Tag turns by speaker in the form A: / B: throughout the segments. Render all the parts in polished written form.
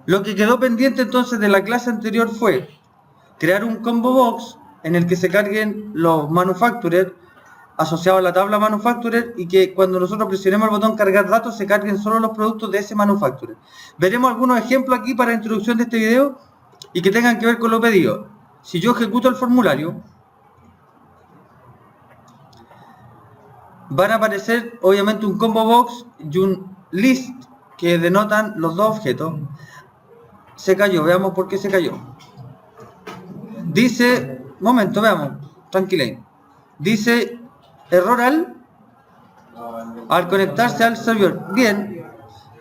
A: Lo que quedó pendiente entonces de la clase anterior fue crear un combo box en el que se carguen los manufacturers asociados a la tabla manufacturer y que cuando nosotros presionemos el botón cargar datos se carguen solo los productos de ese manufacturer. Veremos algunos ejemplos aquí para la introducción de este video y que tengan que ver con lo pedido. Si yo ejecuto el formulario, van a aparecer obviamente un combo box y un list que denotan los dos objetos. Se cayó, veamos por qué se cayó. Dice, momento, veamos, tranquilen. Dice error al conectarse al servidor. Bien,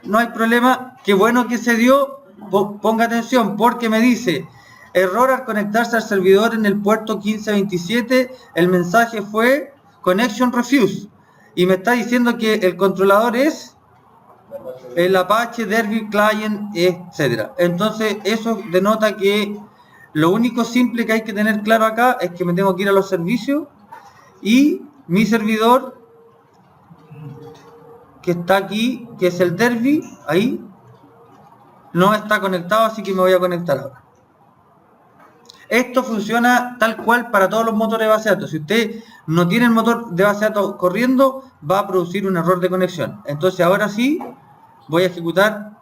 A: no hay problema. Qué bueno que se dio. Ponga atención porque me dice error al conectarse al servidor en el puerto 1527. El mensaje fue connection refuse y me está diciendo que el controlador es el Apache Derby Client, etcétera. Entonces eso denota que lo único simple que hay que tener claro acá es que me tengo que ir a los servicios y mi servidor que está aquí, que es el Derby, ahí no está conectado, así que me voy a conectar ahora. Esto funciona tal cual para todos los motores de base de datos. Si usted no tiene el motor de base de datos corriendo, va a producir un error de conexión. Entonces ahora sí voy a ejecutar.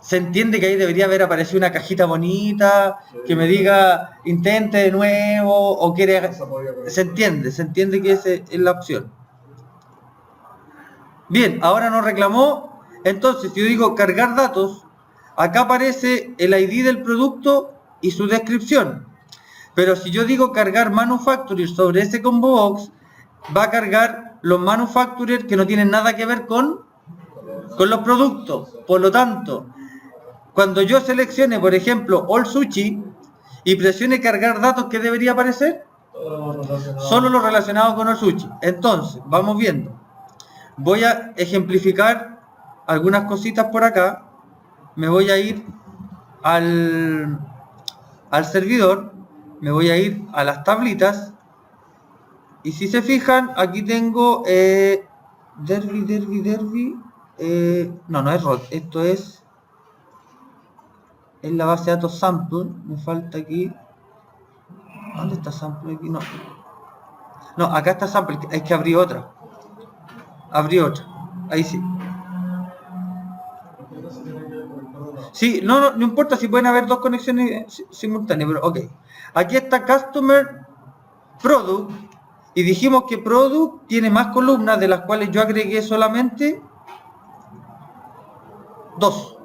A: Se entiende que ahí debería haber aparecido una cajita bonita que me diga intente de nuevo o quiere. Se entiende que esa es la opción. Bien, ahora nos reclamó. Entonces, si yo digo cargar datos, acá aparece el ID del producto y su descripción. Pero si yo digo cargar manufacturer sobre ese combo box, va a cargar los manufacturers que no tienen nada que ver con los productos. Por lo tanto, cuando yo seleccione, por ejemplo, All Sushi y presione cargar datos, ¿qué debería aparecer? Solo lo relacionado con All Sushi. Entonces, vamos viendo. Voy a ejemplificar algunas cositas por acá. Me voy a ir al servidor. Me voy a ir a las tablitas. Y si se fijan, aquí tengo Derby. No es ROT. Esto es la base de datos sample. Me falta aquí. ¿Dónde está sample? Aquí no, acá está sample. Hay que abrir otra. Ahí sí. Sí, no importa si pueden haber dos conexiones simultáneas, pero ok. Aquí está Customer Product y dijimos que Product tiene más columnas, de las cuales yo agregué solamente dos.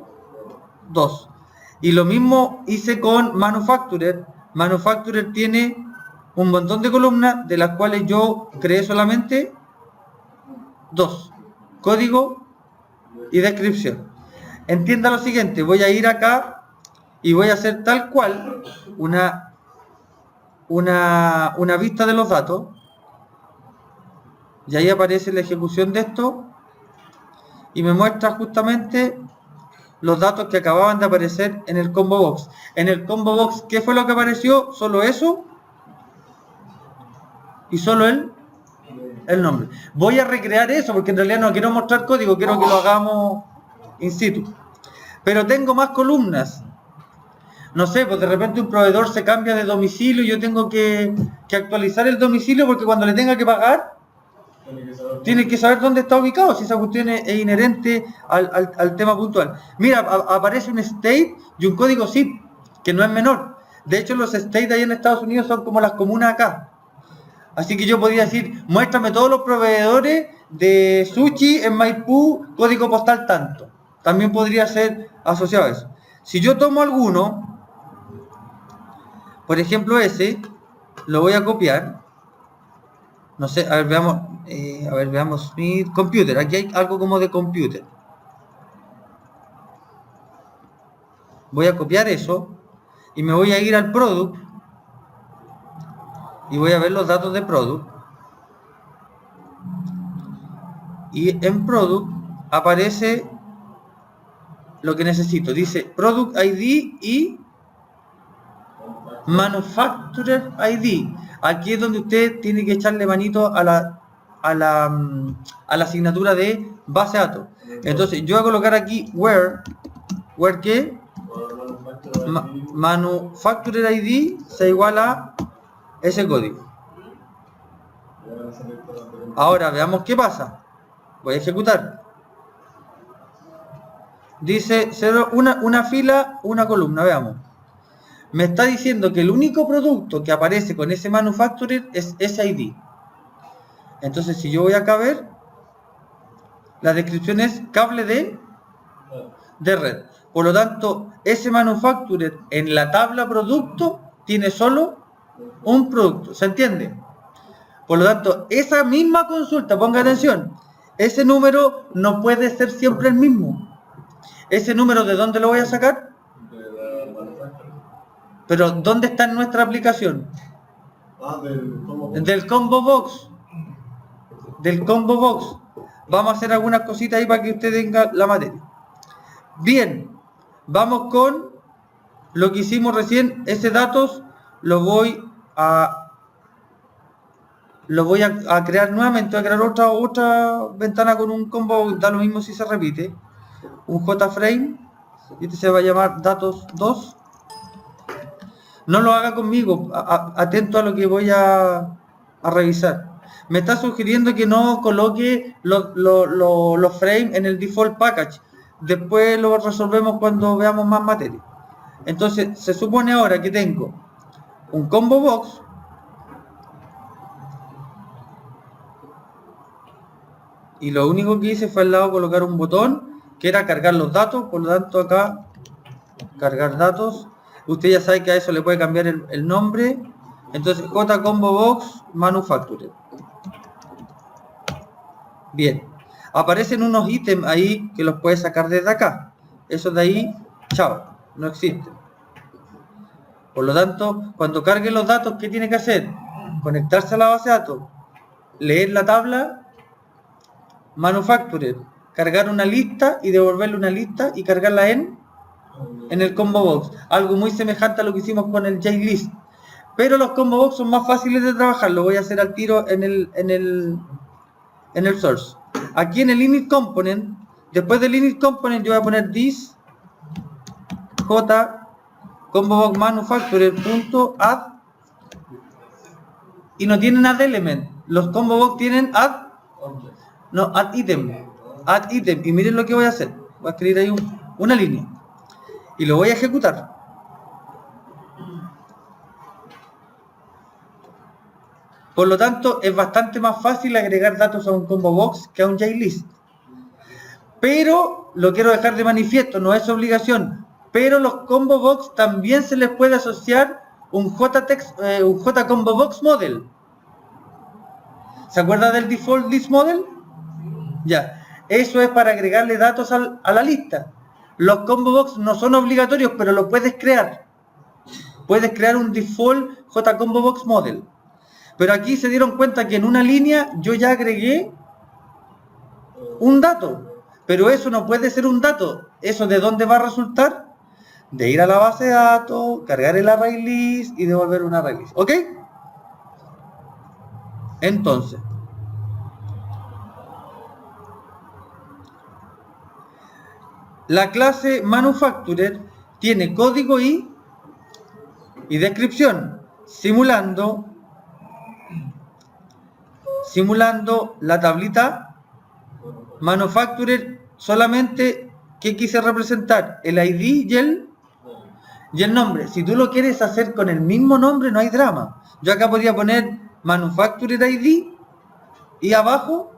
A: Y lo mismo hice con Manufacturer. Manufacturer tiene un montón de columnas, de las cuales yo creé solamente dos: código y descripción. Entienda lo siguiente, voy a ir acá y voy a hacer tal cual una vista de los datos, y ahí aparece la ejecución de esto y me muestra justamente los datos que acababan de aparecer en el combo box. En el combo box, ¿qué fue lo que apareció? Solo eso y solo el nombre. Voy a recrear eso porque en realidad no quiero mostrar código, quiero que lo hagamos in situ. Pero tengo más columnas. No sé, pues de repente un proveedor se cambia de domicilio y yo tengo que actualizar el domicilio porque cuando le tenga que pagar tiene que saber dónde está ubicado, si esa cuestión es inherente al tema puntual. Mira, aparece un state y un código zip, que no es menor. De hecho, los states ahí en Estados Unidos son como las comunas acá. Así que yo podría decir, muéstrame todos los proveedores de sushi en Maipú, código postal tanto. También podría ser asociado a eso. Si yo tomo alguno, por ejemplo ese, lo voy a copiar. No sé, a ver, veamos Smith, computer. Aquí hay algo como de computer. Voy a copiar eso y me voy a ir al product y voy a ver los datos de product. Y en product aparece lo que necesito. Dice product ID y manufacturer ID. Aquí es donde usted tiene que echarle manito a la asignatura de base de datos. Entonces yo voy a colocar aquí where where que manufacturer ID sea igual a ese código. Ahora veamos qué pasa. Voy a ejecutar. Dice una fila, una columna, veamos. Me está diciendo que el único producto que aparece con ese manufacturer es ese ID. Entonces, si yo voy acá a ver, la descripción es cable de red. Por lo tanto, ese manufacturer en la tabla producto tiene solo un producto. ¿Se entiende? Por lo tanto, esa misma consulta, ponga atención, ese número no puede ser siempre el mismo. ¿Ese número de dónde lo voy a sacar? Pero ¿dónde está en nuestra aplicación? Del combo box. Del combo box. Vamos a hacer algunas cositas ahí para que usted tenga la materia. Bien, vamos con lo que hicimos recién. Ese datos lo voy a crear nuevamente. Voy a crear otra ventana con un combo. Da lo mismo si se repite. Un JFrame. Y este se va a llamar datos 2. No lo haga conmigo. Atento a lo que voy a revisar. Me está sugiriendo que no coloque los frames en el default package. Después lo resolvemos cuando veamos más materia. Entonces, se supone ahora que tengo un combo box y lo único que hice fue al lado colocar un botón que era cargar los datos. Por lo tanto, acá cargar datos. Usted ya sabe que a eso le puede cambiar el nombre. Entonces, JComboBox Manufacturer. Bien. Aparecen unos ítems ahí que los puede sacar desde acá. Esos de ahí, chao, no existen. Por lo tanto, cuando cargue los datos, ¿qué tiene que hacer? Conectarse a la base de datos, leer la tabla, Manufacturer, cargar una lista y devolverle una lista y cargarla en el combo box. Algo muy semejante a lo que hicimos con el JList. Pero los combo box son más fáciles de trabajar. Lo voy a hacer al tiro en el source. Aquí en el init component, después del init component yo voy a poner this j combo box manufacturer.add y no tienen add element. Los combo box tienen add item. Add item. Y miren lo que voy a hacer. Voy a escribir ahí una línea. Y lo voy a ejecutar. Por lo tanto, es bastante más fácil agregar datos a un combo box que a un JList. Pero, lo quiero dejar de manifiesto, no es obligación. Pero los combo box también se les puede asociar un JCombo Box Model. ¿Se acuerda del Default List Model? Ya. Eso es para agregarle datos a la lista. Los combo box no son obligatorios, pero lo puedes crear. Puedes crear un default JCombo Box Model. Pero aquí se dieron cuenta que en una línea yo ya agregué un dato. Pero eso no puede ser un dato. ¿Eso de dónde va a resultar? De ir a la base de datos, cargar el array list y devolver un array list. ¿Ok? Entonces, la clase Manufacturer tiene código y descripción, simulando la tablita Manufacturer. Solamente que quise representar el ID y el nombre. Si tú lo quieres hacer con el mismo nombre, no hay drama. Yo acá podría poner Manufacturer ID y abajo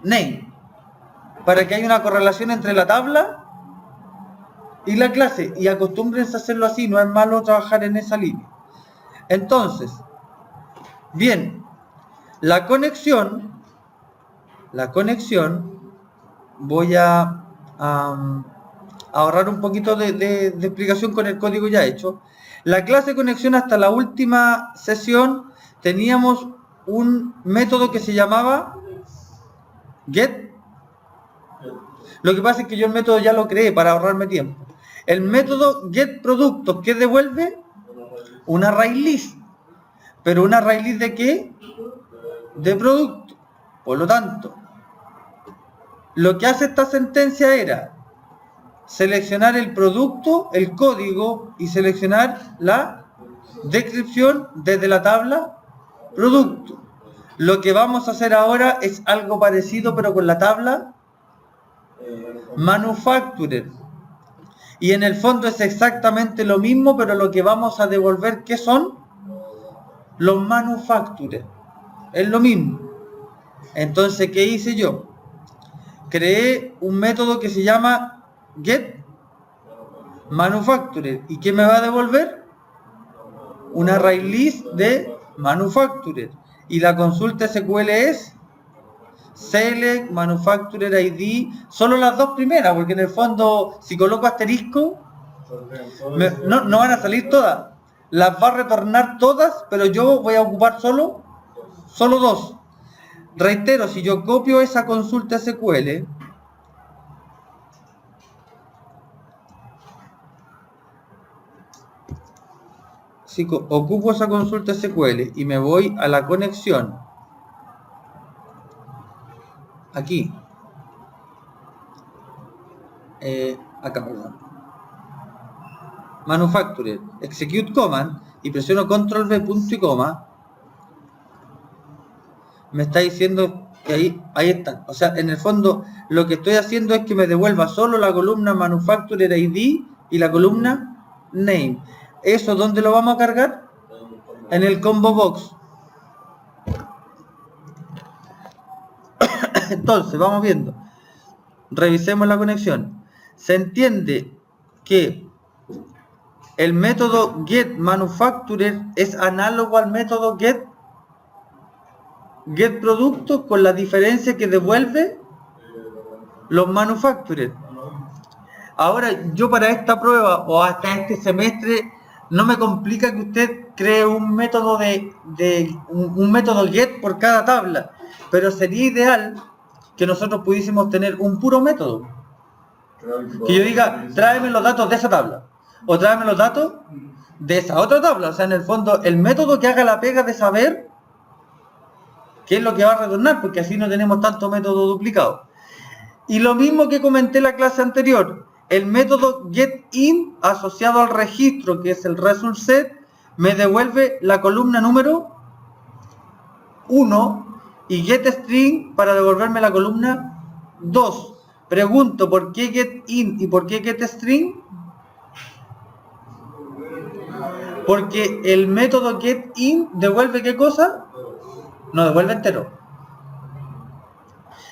A: name, para que haya una correlación entre la tabla y la clase, y acostúmbrense a hacerlo así, no es malo trabajar en esa línea. Entonces, bien, la conexión, voy a ahorrar un poquito de explicación con el código ya hecho. La clase conexión, hasta la última sesión teníamos un método que se llamaba get. Lo que pasa es que yo el método ya lo creé para ahorrarme tiempo. El método getProductos, ¿qué devuelve? Un array list. ¿Pero un array list de qué? De producto. Por lo tanto, lo que hace esta sentencia era seleccionar el producto, el código y seleccionar la descripción desde la tabla producto. Lo que vamos a hacer ahora es algo parecido pero con la tabla manufacturer. Y en el fondo es exactamente lo mismo, pero lo que vamos a devolver, ¿qué son? Los manufacturers. Es lo mismo. Entonces, ¿qué hice yo? Creé un método que se llama getManufacturer. ¿Y qué me va a devolver? Un array list de manufacturer. Y la consulta SQL es select manufacturer ID, solo las dos primeras, porque en el fondo si coloco asterisco no van a salir todas, las va a retornar todas, pero yo voy a ocupar solo dos. Reitero, si yo copio esa consulta SQL, si ocupo esa consulta SQL y me voy a la conexión aquí, acá, perdón, manufacturer, execute command y presiono control V, punto y coma, me está diciendo que ahí están. O sea, en el fondo lo que estoy haciendo es que me devuelva solo la columna manufacturer ID y la columna name. ¿Eso dónde lo vamos a cargar? En el combo box. Entonces, vamos viendo. Revisemos la conexión. Se entiende que el método getManufacturer es análogo al método getProducto, con la diferencia que devuelve los manufacturers. Ahora, yo para esta prueba o hasta este semestre no me complica que usted cree un método un método get por cada tabla, pero sería ideal que nosotros pudiésemos tener un puro método. Que yo diga, tráeme los datos de esa tabla o tráeme los datos de esa otra tabla. O sea, en el fondo, el método que haga la pega de saber qué es lo que va a retornar, porque así no tenemos tanto método duplicado. Y lo mismo que comenté en la clase anterior, el método getIn asociado al registro, que es el result set, me devuelve la columna número 1 y getString para devolverme la columna 2. Pregunto, ¿por qué getIn y por qué getString? Porque el método getIn devuelve ¿qué cosa? No devuelve entero.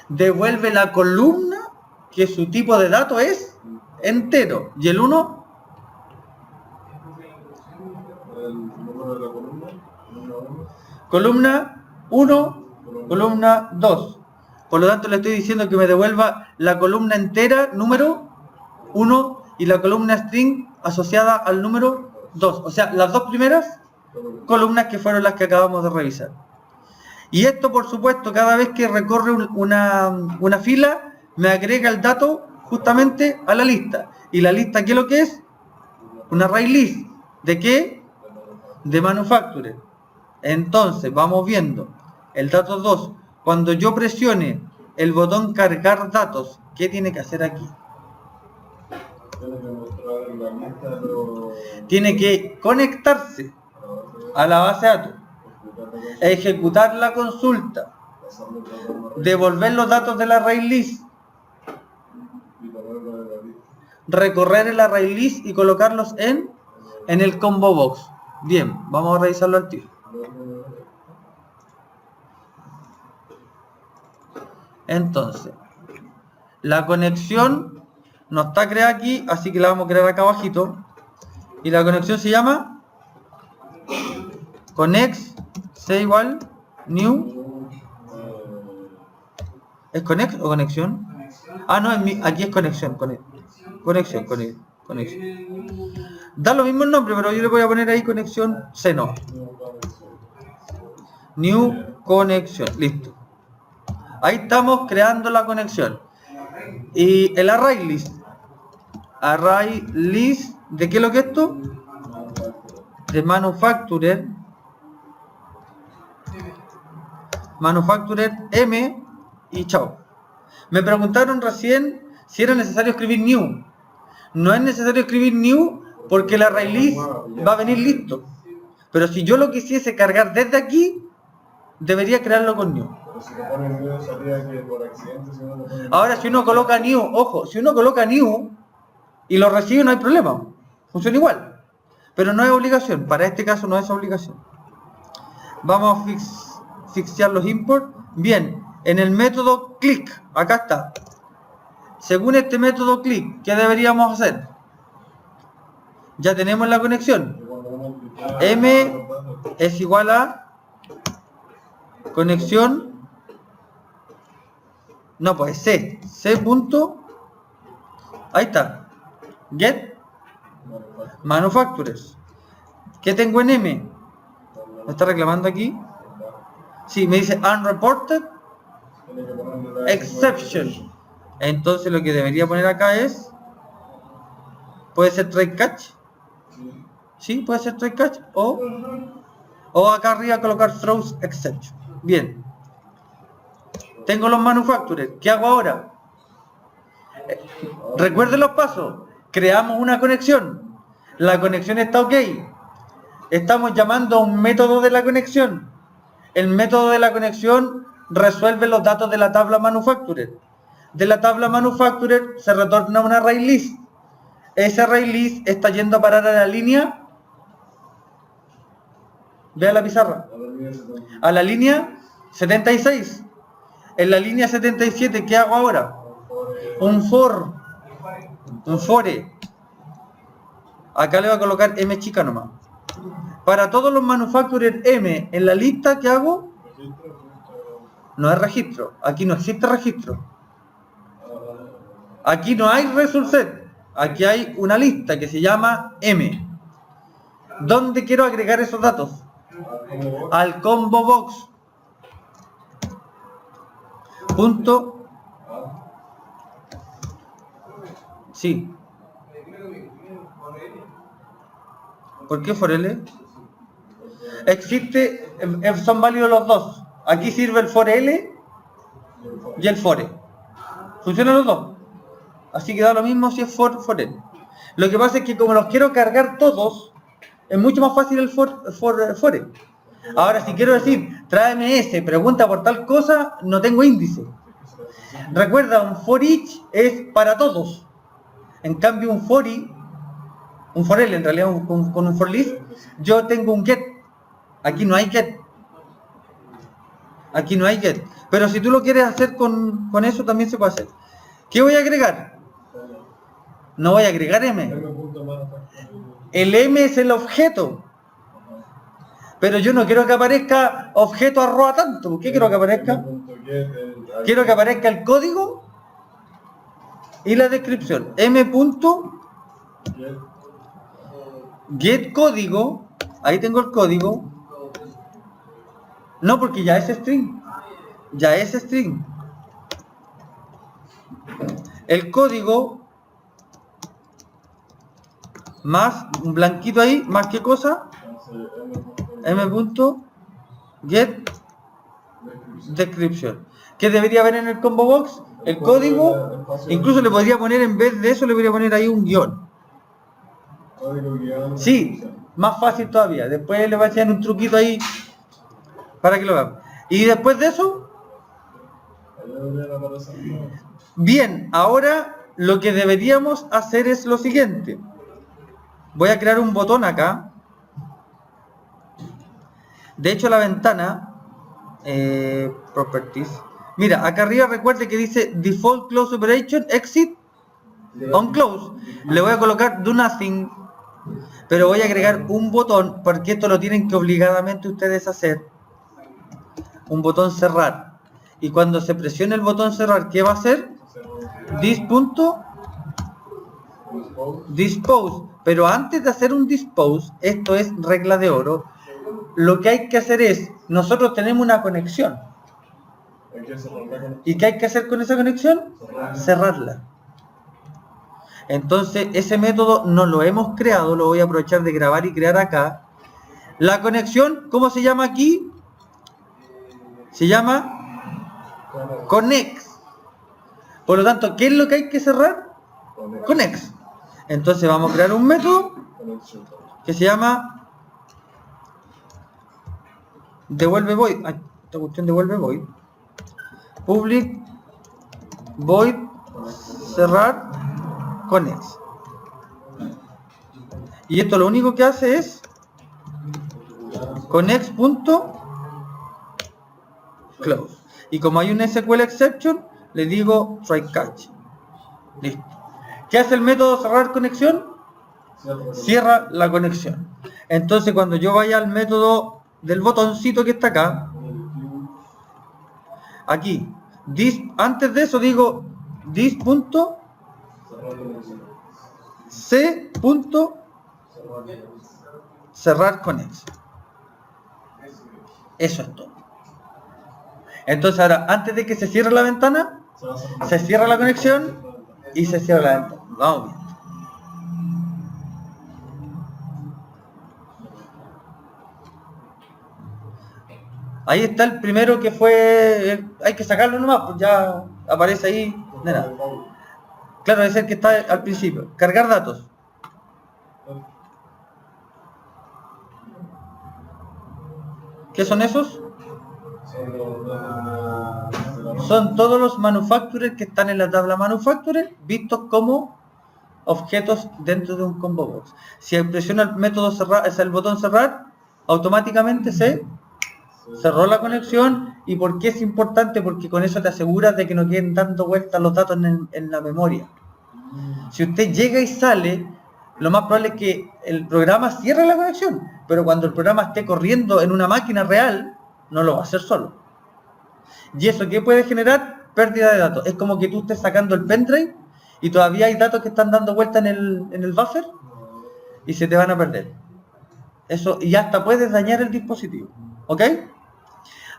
A: Devuelve la columna que su tipo de dato es entero. ¿Y el 1? Columna 1, columna 2. Por lo tanto, le estoy diciendo que me devuelva la columna entera, número 1, y la columna string asociada al número 2. O sea, las dos primeras columnas que fueron las que acabamos de revisar. Y esto, por supuesto, cada vez que recorre una fila, me agrega el dato justamente a la lista. ¿Y la lista qué es lo que es? Un array list. ¿De qué? De manufacturer. Entonces, vamos viendo el dato 2. Cuando yo presione el botón cargar datos, ¿qué tiene que hacer aquí? Tiene que conectarse a la base de datos, ejecutar la consulta, devolver los datos del array list, recorrer el array list y colocarlos en el combo box. Bien, vamos a revisarlo al tiro. Entonces, la conexión no está creada aquí, así que la vamos a crear acá abajito. Y la conexión se llama connect, sea igual, new. ¿Es connect o conexión? Ah, no, aquí es conexión, conexión. Da lo mismo el nombre, pero yo le voy a poner ahí conexión seno. New conexión, listo. Ahí estamos creando la conexión. Y el array list. Array list, ¿de qué es lo que es esto? De manufacturer. Manufacturer M y chao. Me preguntaron recién si era necesario escribir new. no es necesario escribir new porque el array list va a venir listo. Pero si yo lo quisiese cargar desde aquí, debería crearlo con new.
B: Pero si lo ponen new, sabía que por accidente si uno lo pone...
A: Ahora, si uno coloca new, ojo, si uno coloca new y lo recibe, no hay problema. Funciona igual. Pero no es obligación. Para este caso no es obligación. Vamos a fixear los import. Bien, en el método click, acá está. Según este método click, ¿qué deberíamos hacer? Ya tenemos la conexión. M es igual a conexión. No, pues C. C punto. Ahí está. Get manufacturers. ¿Qué tengo en M? ¿Me está reclamando aquí? Sí, me dice unreported exception. Entonces lo que debería poner acá es, puede ser try catch. Sí, puede ser try catch o acá arriba colocar throws exception. Bien. Tengo los manufacturers. ¿Qué hago ahora? Recuerden los pasos. Creamos una conexión. La conexión está ok. Estamos llamando a un método de la conexión. El método de la conexión resuelve los datos de la tabla manufacturer. De la tabla manufacturer se retorna un array list. Ese array list está yendo a parar a la línea. Vea la pizarra. A la línea 76. En la línea 77, ¿qué hago ahora? Un for. Un fore. Acá le voy a colocar M chica nomás. Para todos los manufacturers M en la lista, ¿qué hago? No es registro. Aquí no existe registro. Aquí no hay result set. Aquí hay una lista que se llama M. ¿Dónde quiero agregar esos datos? Al combo box. Punto. Sí. ¿Por qué for L? Existe, son válidos los dos. Aquí sirve el for L y el for E. Funcionan los dos. Así que da lo mismo si es for L. Lo que pasa es que como los quiero cargar todos, es mucho más fácil el for E. Ahora, si quiero decir, tráeme ese, pregunta por tal cosa, no tengo índice. Recuerda, un for each es para todos. En cambio, un for I, un for L, en realidad con un for list, yo tengo un get. Aquí no hay get. Aquí no hay get. Pero si tú lo quieres hacer con eso, también se puede hacer. ¿Qué voy a agregar? No voy a agregar M. El M es el objeto. Pero yo no quiero que aparezca objeto arroba tanto. ¿Qué quiero que aparezca? Quiero que aparezca el código y la descripción. M punto get código. Ahí tengo el código. No, porque ya es string. Ya es string. El código más un blanquito ahí, más qué cosa. M.get description. ¿Qué debería haber en el combo box? El código. Incluso le podría poner, en vez de eso, le podría poner ahí un guión. Sí, más fácil todavía. Después le voy a echar un truquito ahí para que lo vean. Y después de eso, bien, ahora lo que deberíamos hacer es lo siguiente. Voy a crear un botón acá. De hecho, la ventana Properties. Mira, acá arriba recuerde que dice Default Close Operation Exit On Close. Le voy a colocar Do Nothing. Pero voy a agregar un botón, porque esto lo tienen que obligadamente ustedes hacer. Un botón cerrar. Y cuando se presione el botón cerrar, ¿qué va a hacer? Dispose. Pero antes de hacer un dispose, esto es regla de oro, lo que hay que hacer es, nosotros tenemos una conexión. ¿Y qué hay que hacer con esa conexión? Cerrarla. Entonces, ese método no lo hemos creado, lo voy a aprovechar de grabar y crear acá. La conexión, ¿cómo se llama aquí? Se llama Connect. Por lo tanto, ¿qué es lo que hay que cerrar? Connect. Entonces vamos a crear un método que se llama devuelve void. Ay, esta cuestión devuelve void. Public void cerrar connects. Y esto lo único que hace es connects.close. Y como hay un SQL exception, le digo try catch. Listo. ¿Qué hace el método cerrar conexión? Cierra la conexión. Entonces cuando yo vaya al método del botoncito que está acá, aquí, antes de eso digo this.c.cerrar conexión. Eso es todo. Entonces ahora, antes de que se cierre la ventana, se cierra la conexión y se cierra la ventana. Vamos bien. Ahí está el primero que fue... Hay que sacarlo nomás, pues ya aparece ahí. Nada. Claro, es el que está al principio. Cargar datos. ¿Qué son esos? Son todos los manufacturers que están en la tabla manufacturer vistos como objetos dentro de un combo box. Si presiona el método cerrar, es el botón cerrar, automáticamente se cerró la conexión. ¿Y por qué es importante? Porque con eso te aseguras de que no queden dando vueltas los datos en la memoria. Si usted llega y sale, lo más probable es que el programa cierre la conexión, pero cuando el programa esté corriendo en una máquina real, no lo va a hacer solo. ¿Y eso qué puede generar? Pérdida de datos. Es como que tú estés sacando el pendrive y todavía hay datos que están dando vuelta en el buffer y se te van a perder. Eso, y hasta puedes dañar el dispositivo. ¿Ok?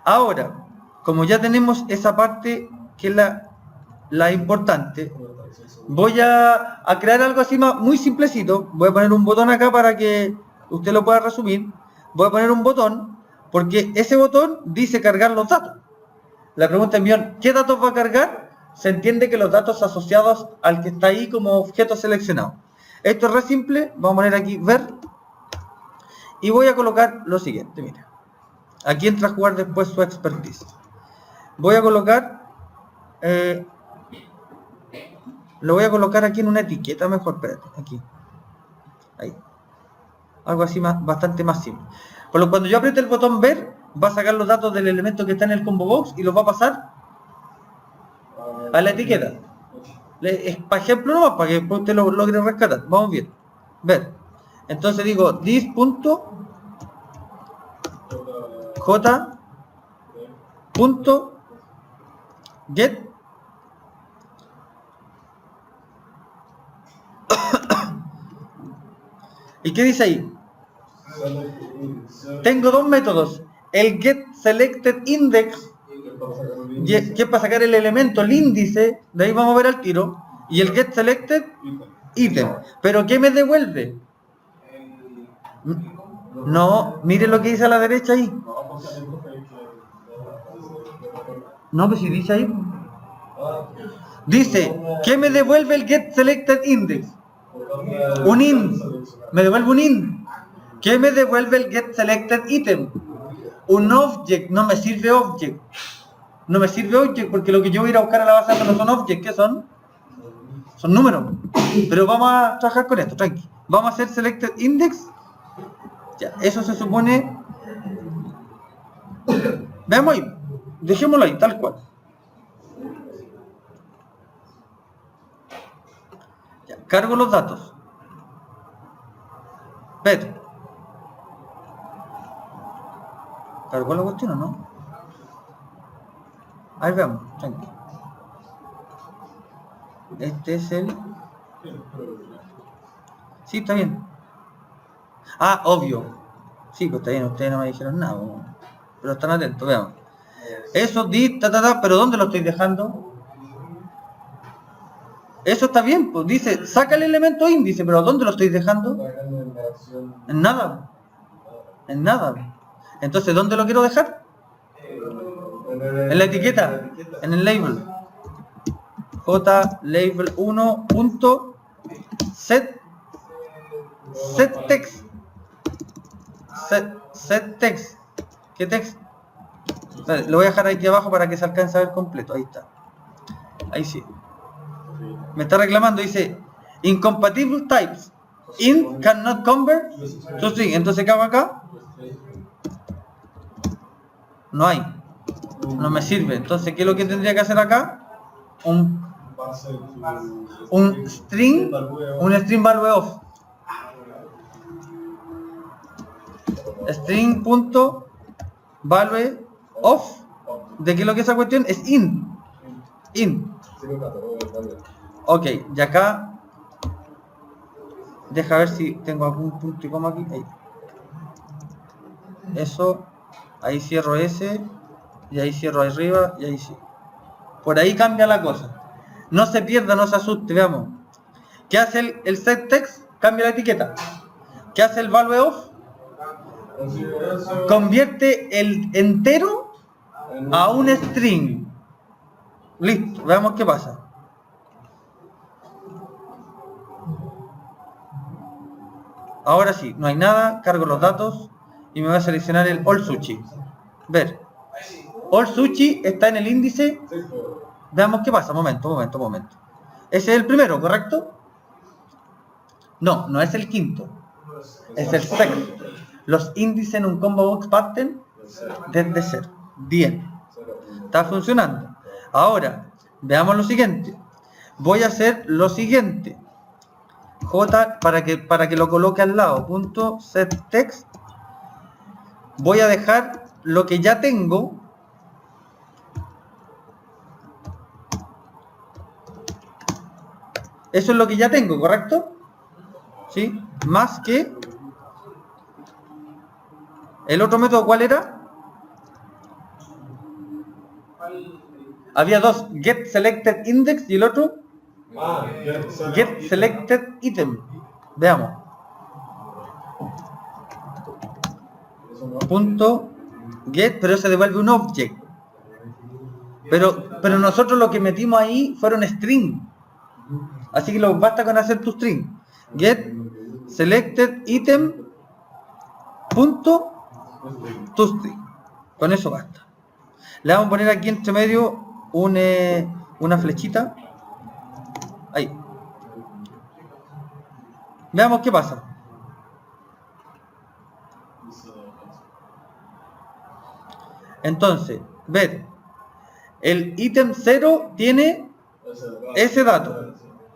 A: Ahora, como ya tenemos esa parte que es la importante, voy a crear algo así muy simplecito. Voy a poner un botón acá para que usted lo pueda resumir. Voy a poner un botón porque ese botón dice cargar los datos. La pregunta es, ¿qué datos va a cargar? Se entiende que los datos asociados al que está ahí como objeto seleccionado. Esto es re simple. Vamos a poner aquí ver y voy a colocar lo siguiente. Mira, aquí entra a jugar después su expertise. Voy a colocar lo voy a colocar aquí en una etiqueta mejor. Espérate, aquí, ahí, algo así bastante más simple. Por lo que cuando yo apriete el botón ver, va a sacar los datos del elemento que está en el combo box y los va a pasar a la etiqueta. Es para ejemplo nomás, para que usted lo logre rescatar. Vamos bien. Ver. Entonces digo this.j.get ¿y qué dice ahí? Tengo dos métodos. El getSelectedIndex, que es para sacar el elemento, el índice, de ahí vamos a ver al tiro, y el getSelectedItem. ¿Pero qué me devuelve? No, mire lo que dice a la derecha ahí. No, pues si dice ahí. Dice, ¿qué me devuelve el getSelectedIndex? Un int. Me devuelve un int. ¿Qué me devuelve el getSelectedItem? Un object. No me sirve object. No me sirve object porque lo que yo voy a ir a buscar a la base de datos no son objects. ¿Qué son? Son números. Pero vamos a trabajar con esto, tranqui. Vamos a hacer selectedIndex. Ya, eso se supone. Veamos ahí. Dejémoslo ahí, tal cual. Ya, cargo los datos. Ver. ¿Cargó la cuestión o no? Ahí veamos, tranquilo. Este es el... Sí, está bien. Ah, obvio. Sí, pues está bien, ustedes no me dijeron nada. Pero están atentos, veamos. Eso, pero ¿dónde lo estoy dejando? Eso está bien, pues dice, saca el elemento índice, pero ¿dónde lo estoy dejando? En nada. En nada. Entonces, ¿dónde lo quiero dejar? En la etiqueta, en el label. JLabel1. set text. Set text. ¿Qué text? Vale, lo voy a dejar aquí abajo para que se alcance a ver completo. Ahí está. Ahí sí. Me está reclamando, dice incompatible types. Int cannot convert to string. Entonces, ¿qué hago acá? No hay. No me sirve. Entonces, ¿qué es lo que tendría que hacer acá? Un string value of. String.value of. ¿De qué es lo que es esa cuestión? Es int. Ok, y acá deja ver si tengo algún punto y coma aquí. Ahí. Eso, ahí cierro ese, y ahí cierro arriba, y ahí sí. Por ahí cambia la cosa. No se pierda, no se asuste, veamos. ¿Qué hace el set text? Cambia la etiqueta. ¿Qué hace el value of? Convierte el entero a un string. Listo, veamos qué pasa. Ahora sí, no hay nada, cargo los datos y me voy a seleccionar el all sushi. Ver. All sushi está en el índice. Veamos qué pasa. Momento. Ese es el primero, ¿correcto? No, no es el quinto. Es el sexto. Los índices en un combo box parten desde cero. Bien. Está funcionando. Ahora, veamos lo siguiente. Voy a hacer lo siguiente. J para que lo coloque al lado. Punto set text. Voy a dejar lo que ya tengo. Eso es lo que ya tengo, ¿correcto? ¿Sí? Más que el otro método, ¿cuál era? Había dos, get selected index y el otro get selected item. Veamos. Punto get, pero se devuelve un object. Pero nosotros lo que metimos ahí fueron string. Así que basta con hacer tu string. Get selected item punto to string. Con eso basta. Le vamos a poner aquí entre medio una flechita. Ahí. Veamos qué pasa. Entonces, ver. El ítem 0 tiene ese dato.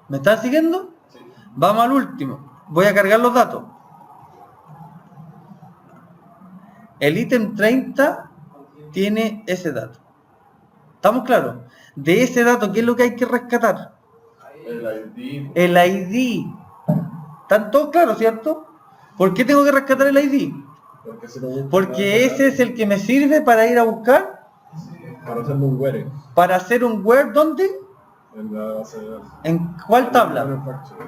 A: ¿Me están siguiendo? Vamos al último. Voy a cargar los datos. El ítem 30 tiene ese dato. ¿Estamos claros? De ese dato, ¿qué es lo que hay que rescatar? El ID. ¿Están todos claros, cierto? ¿Por qué tengo que rescatar el ID? Porque ese es el que me sirve para ir a buscar. Para hacer un where, ¿dónde?
B: En la base de datos.
A: ¿En cuál tabla?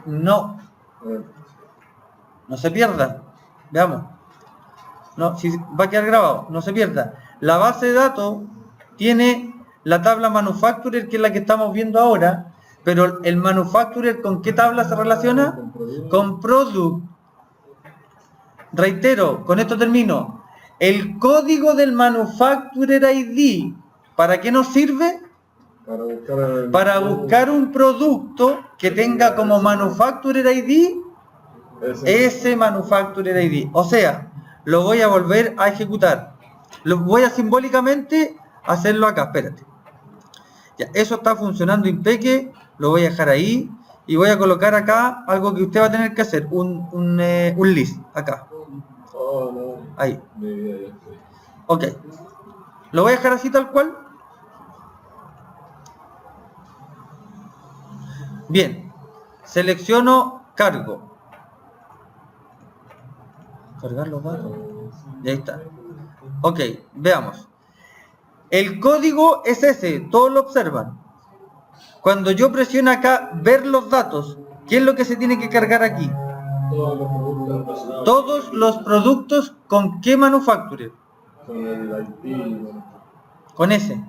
A: No. No se pierda. Veamos. No, si va a quedar grabado, no se pierda. La base de datos tiene la tabla manufacturer, que es la que estamos viendo ahora, pero el manufacturer, ¿con qué tabla se relaciona? Con product. Reitero, con esto termino. El código del manufacturer ID, ¿para qué nos sirve? Para buscar un producto que tenga como manufacturer ID ese manufacturer ID. O sea, lo voy a volver a ejecutar. Lo voy a simbólicamente hacerlo acá. Espérate. Ya, eso está funcionando impeque. Lo voy a dejar ahí. Y voy a colocar acá algo que usted va a tener que hacer. Un list. Acá. Ahí. Ok. Lo voy a dejar así tal cual. Bien. Selecciono cargo. Cargar los datos. Y ahí está. Ok, veamos. El código es ese, todos lo observan. Cuando yo presiono acá, ver los datos, ¿qué es lo que se tiene que cargar aquí? Todos los productos, ¿con qué manufacturer?
B: Con el ID.
A: Con ese.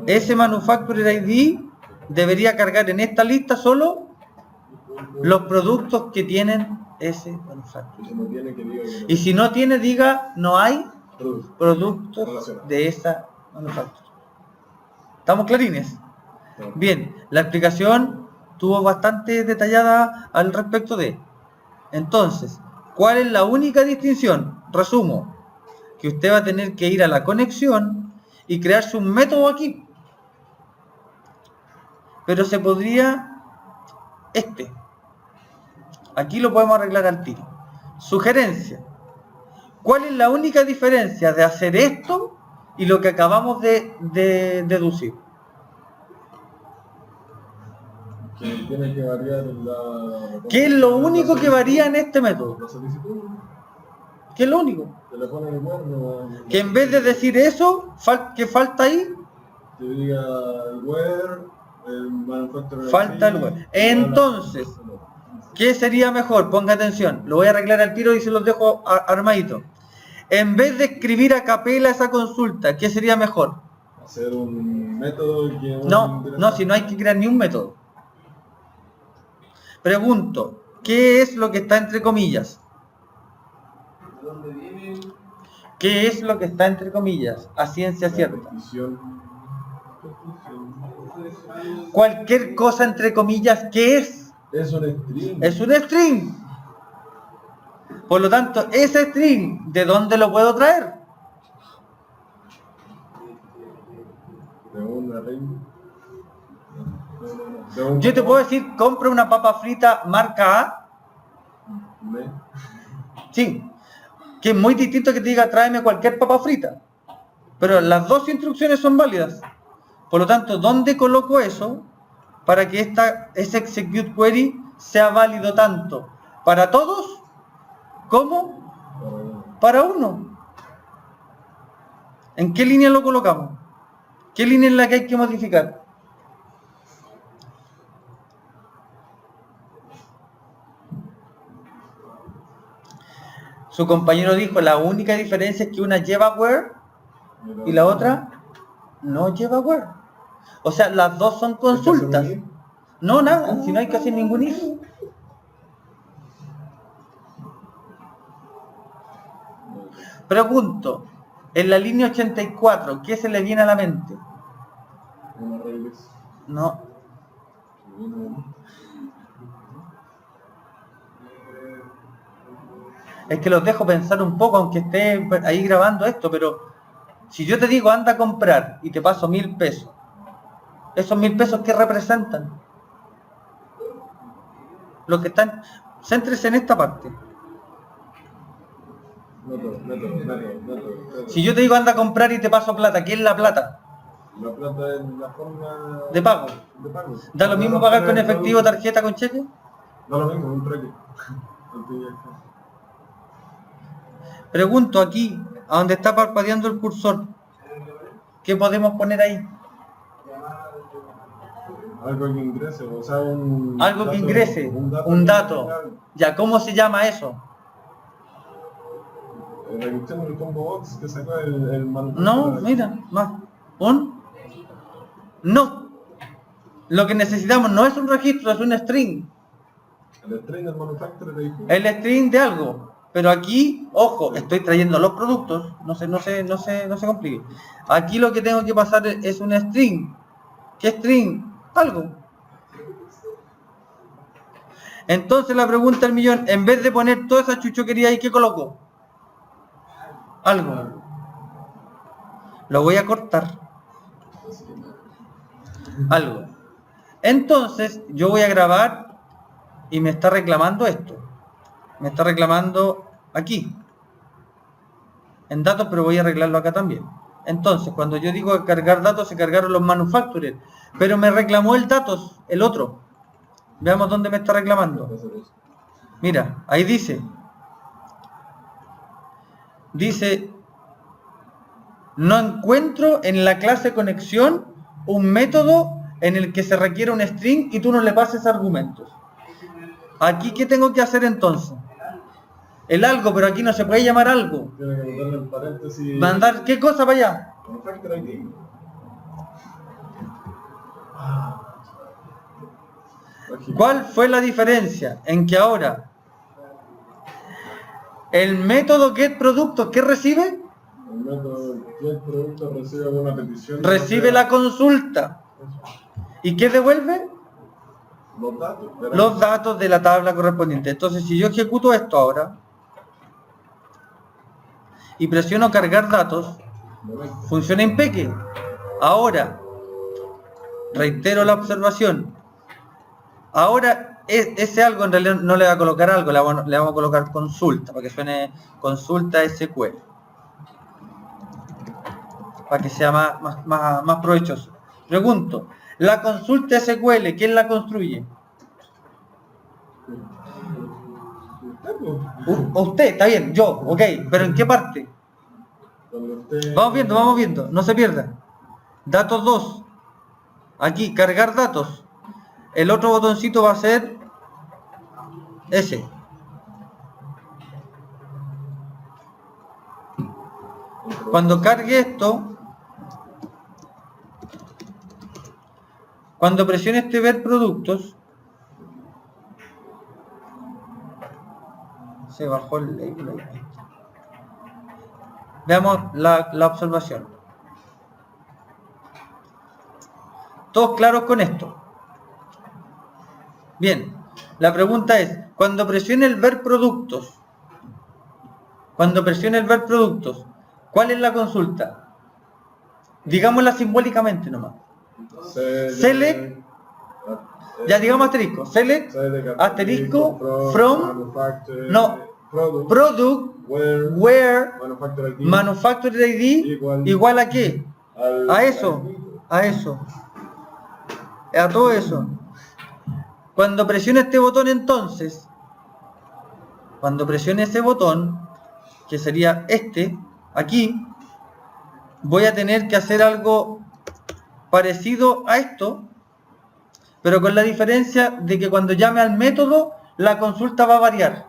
A: Ese manufacturer ID debería cargar en esta lista solo los productos que tienen ese manufacturer.
B: Si no tiene, que diga que no.
A: Y si no tiene, diga no hay
B: Producto.
A: productos
B: Relacionado.
A: de esa manufactura. ¿Estamos clarines?
B: No.
A: Bien, la explicación estuvo bastante detallada al respecto de. Entonces, ¿cuál es la única distinción? Resumo, que usted va a tener que ir a la conexión y crearse un método aquí. Pero se podría aquí lo podemos arreglar al tiro. Sugerencia. ¿Cuál es la única diferencia de hacer esto y lo que acabamos de deducir?
B: Que tiene que variar la...
A: ¿Qué es lo único que varía en este método?
B: La solicitud.
A: ¿Qué es lo único?
B: Que le ponen el cuerno.
A: Que en vez de decir eso, ¿qué falta ahí?
B: Que diga el where, el manufacturer.
A: Falta el where. Entonces, ¿qué sería mejor? Ponga atención, lo voy a arreglar al tiro y se los dejo armadito. En vez de escribir a capela esa consulta, ¿qué sería mejor?
B: Hacer un método que...
A: No, si no hay que crear ni un método. Pregunto, ¿qué es lo que está entre comillas? ¿Qué es lo que está entre comillas? A ciencia cierta. Cualquier cosa entre comillas, ¿qué es?
B: Es un string.
A: Es un string. Por lo tanto, ese string, ¿de dónde lo puedo traer?
B: De una reina.
A: Yo te puedo decir, compra una papa frita marca A. Sí. Que es muy distinto que te diga, tráeme cualquier papa frita. Pero las dos instrucciones son válidas. Por lo tanto, ¿dónde coloco eso para que ese execute query sea válido tanto para todos como para uno? ¿En qué línea lo colocamos? ¿Qué línea es la que hay que modificar? Su compañero dijo, la única diferencia es que una lleva where y la otra no lleva where. O sea, las dos son consultas. No, nada, si no hay que hacer ningún if. Pregunto, en la línea 84, ¿qué se le viene a la mente?
B: Una reglas.
A: No. Es que los dejo pensar un poco, aunque esté ahí grabando esto, pero si yo te digo anda a comprar y te paso 1.000 pesos, ¿esos 1.000 pesos qué representan? Los que están... Céntrese en esta parte.
B: Método.
A: Si yo te digo anda a comprar y te paso plata, ¿qué es la plata?
B: La plata es la forma...
A: De pago.
B: De pago.
A: ¿Da lo mismo pagar con efectivo, tarjeta, con cheque?
B: Da lo mismo, un trueque.
A: Pregunto aquí, a donde está parpadeando el cursor, ¿qué podemos poner ahí?
B: Algo que ingrese, o sea,
A: Algo que ingrese, un dato. Ya, ¿cómo se llama eso?
B: La cuestión del combo box que sacó el manufacturer.
A: No, mira, más. No. Lo que necesitamos no es un registro, es un string.
B: El string del manufacturer.
A: El string de algo. Pero aquí, ojo, estoy trayendo los productos, no se complique. Aquí lo que tengo que pasar es un string. ¿Qué string? Algo. Entonces la pregunta del millón, en vez de poner toda esa chuchoquería ahí, ¿qué coloco? Algo. Lo voy a cortar. Algo. Entonces yo voy a grabar y me está reclamando esto. Me está reclamando aquí en datos, pero voy a arreglarlo acá también. Entonces, cuando yo digo cargar datos, se cargaron los manufacturers, pero me reclamó el datos, el otro. Veamos dónde me está reclamando. Mira, ahí dice, no encuentro en la clase conexión un método en el que se requiere un string y tú no le pases argumentos. Aquí, ¿qué tengo que hacer entonces? El algo, pero aquí no se puede llamar algo.
B: Tiene que mandarle en paréntesis.
A: ¿Mandar qué cosa para allá?
B: Manufacturer ID.
A: ¿Cuál fue la diferencia? En que ahora el método getProductos, ¿qué recibe?
B: El método getProductos recibe una petición.
A: Recibe la consulta. ¿Y qué devuelve?
B: Los datos.
A: Los datos de la tabla correspondiente. Entonces, si yo ejecuto esto ahora y presiono cargar datos, funciona impeque. Ahora, reitero la observación. Ahora, ese algo en realidad no le va a colocar algo, le vamos a colocar consulta, para que suene consulta SQL. Para que sea más provechoso. Pregunto, la consulta SQL, ¿quién la construye? Usted, está bien, yo, ok, pero ¿en qué parte? Vamos viendo, no se pierda. Datos 2. Aquí, cargar datos. El otro botoncito va a ser ese. Cuando cargue esto, cuando presione este ver productos, se bajó el label ahí. Veamos la observación. ¿Todos claros con esto? Bien, la pregunta es, cuando presione el ver productos, ¿cuál es la consulta? Digámosla simbólicamente nomás. Select, ya digamos asterisco, select, asterisco, from, no, product, where, manufacturer ID, igual a qué? A eso, a todo eso. Cuando presione este botón entonces, cuando presione ese botón, que sería este, aquí, voy a tener que hacer algo parecido a esto, pero con la diferencia de que cuando llame al método, la consulta va a variar.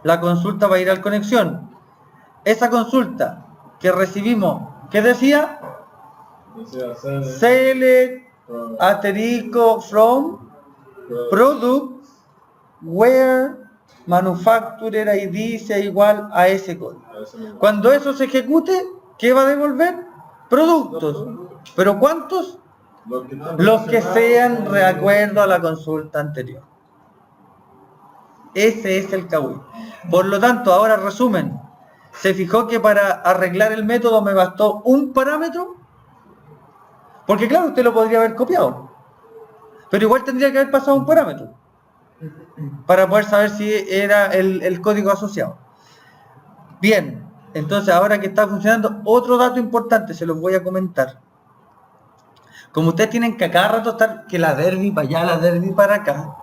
A: La consulta va a ir al conexión. Esa consulta que recibimos, ¿qué decía? Select, asterisco, from, product, where, manufacturer ID sea igual a ese código. Cuando eso se ejecute, ¿qué va a devolver? Productos. ¿Pero cuántos? Los que sean de acuerdo a la consulta anterior. Ese es el CAUI. Por lo tanto, ahora resumen. ¿Se fijó que para arreglar el método me bastó un parámetro? Porque claro, usted lo podría haber copiado, pero igual tendría que haber pasado un parámetro para poder saber si era el código asociado. Bien, entonces ahora que está funcionando, otro dato importante, se los voy a comentar. Como ustedes tienen que a cada rato estar que la derby para allá, la derby para acá,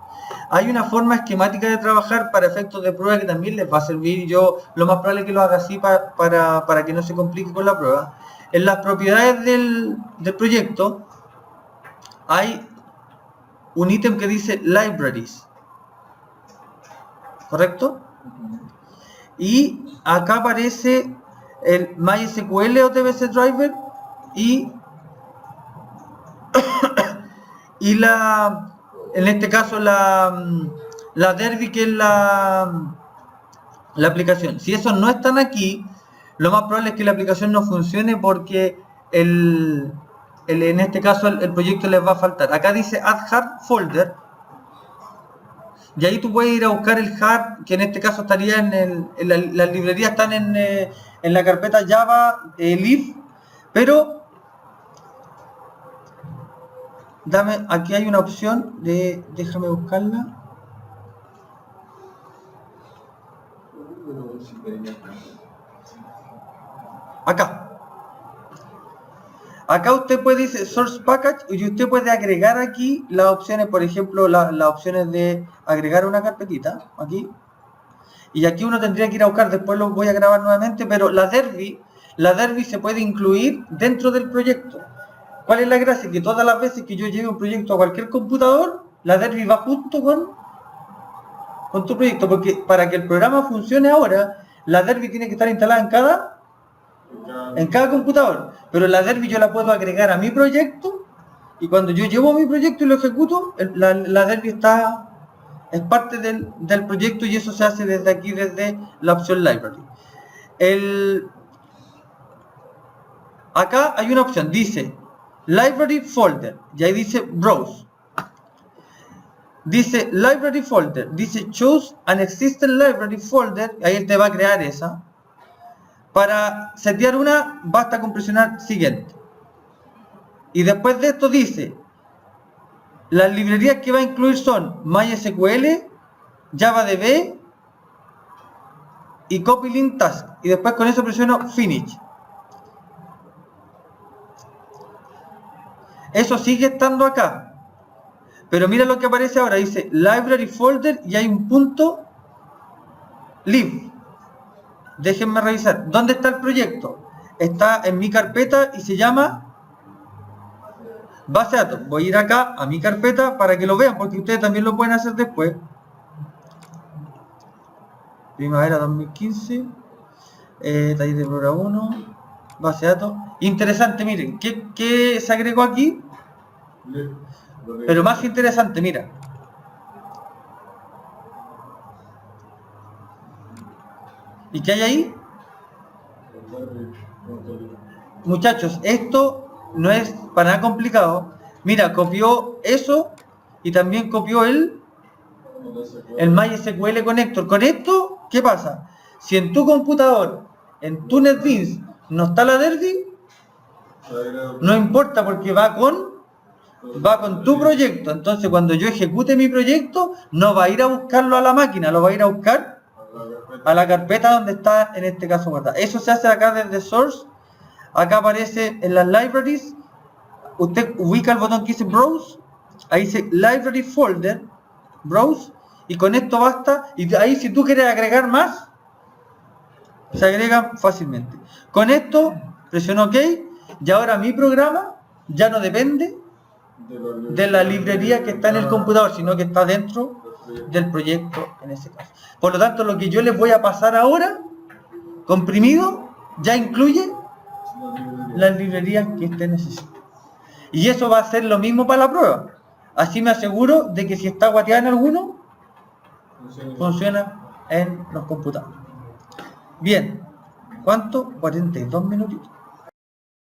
A: hay una forma esquemática de trabajar para efectos de prueba que también les va a servir, y yo lo más probable es que lo haga así para que no se complique con la prueba. En las propiedades del proyecto hay un ítem que dice Libraries, ¿correcto? Y acá aparece el MySQL o TBC Driver y en este caso la Derby, que es la aplicación. Si esos no están aquí, lo más probable es que la aplicación no funcione porque en este caso el proyecto les va a faltar. Acá dice Add Hard Folder, y ahí tú puedes ir a buscar el hard, que en este caso estaría las librerías están en la carpeta Java Leaf, pero aquí hay una opción de, déjame buscarla. Acá usted puede decir Source Package, y usted puede agregar aquí las opciones, por ejemplo, las opciones de agregar una carpetita, aquí. Y aquí uno tendría que ir a buscar, después lo voy a grabar nuevamente, pero la Derby se puede incluir dentro del proyecto. ¿Cuál es la gracia? Que todas las veces que yo lleve un proyecto a cualquier computador, la Derby va junto con tu proyecto, porque para que el programa funcione ahora, la Derby tiene que estar instalada en cada computador, pero la Derby yo la puedo agregar a mi proyecto Y cuando yo llevo mi proyecto y lo ejecuto, la Derby es parte del proyecto y eso se hace desde aquí, desde la opción Library. Acá hay una opción, dice Library Folder, y ahí dice Browse. Dice Library Folder, dice Choose an Existing Library Folder, ahí él te va a crear esa. Para setear una, basta con presionar Siguiente. Y después de esto dice, las librerías que va a incluir son MySQL, JavaDB y CopyLink Task. Y después con eso presiono Finish. Eso sigue estando acá. Pero mira lo que aparece ahora, dice Library Folder y hay un punto Live. Déjenme revisar. ¿Dónde está el proyecto? Está en mi carpeta y se llama base de datos. Voy a ir acá a mi carpeta para que lo vean, porque ustedes también lo pueden hacer después. Primavera 2015. Taller de programa 1. Base de datos. Interesante, miren. ¿Qué se agregó aquí? Pero más interesante, mira. ¿Y qué hay ahí? Muchachos, esto no es para nada complicado. Mira, copió eso y también copió el MySQL Connector. Con esto, ¿qué pasa? Si en tu computador, en tu NetBeans, no está la Derby, no importa porque va con tu proyecto. Entonces, cuando yo ejecute mi proyecto, no va a ir a buscarlo a la máquina, lo va a ir a buscar a la carpeta donde está en este caso guardada. Eso se hace acá desde Source. Acá aparece en las libraries. Usted ubica el botón que dice Browse. Ahí dice Library Folder, Browse. Y con esto basta. Y ahí si tú quieres agregar más, se agregan fácilmente. Con esto, presiono OK. Y ahora mi programa ya no depende de la librería que está en el computador, sino que está dentro del proyecto en ese caso. Por lo tanto, lo que yo les voy a pasar ahora, comprimido, ya incluye las librerías que usted necesita. Y eso va a ser lo mismo para la prueba. Así me aseguro de que si está guateada en alguno, funciona en los computadores. Bien, ¿cuánto? 42 minutitos.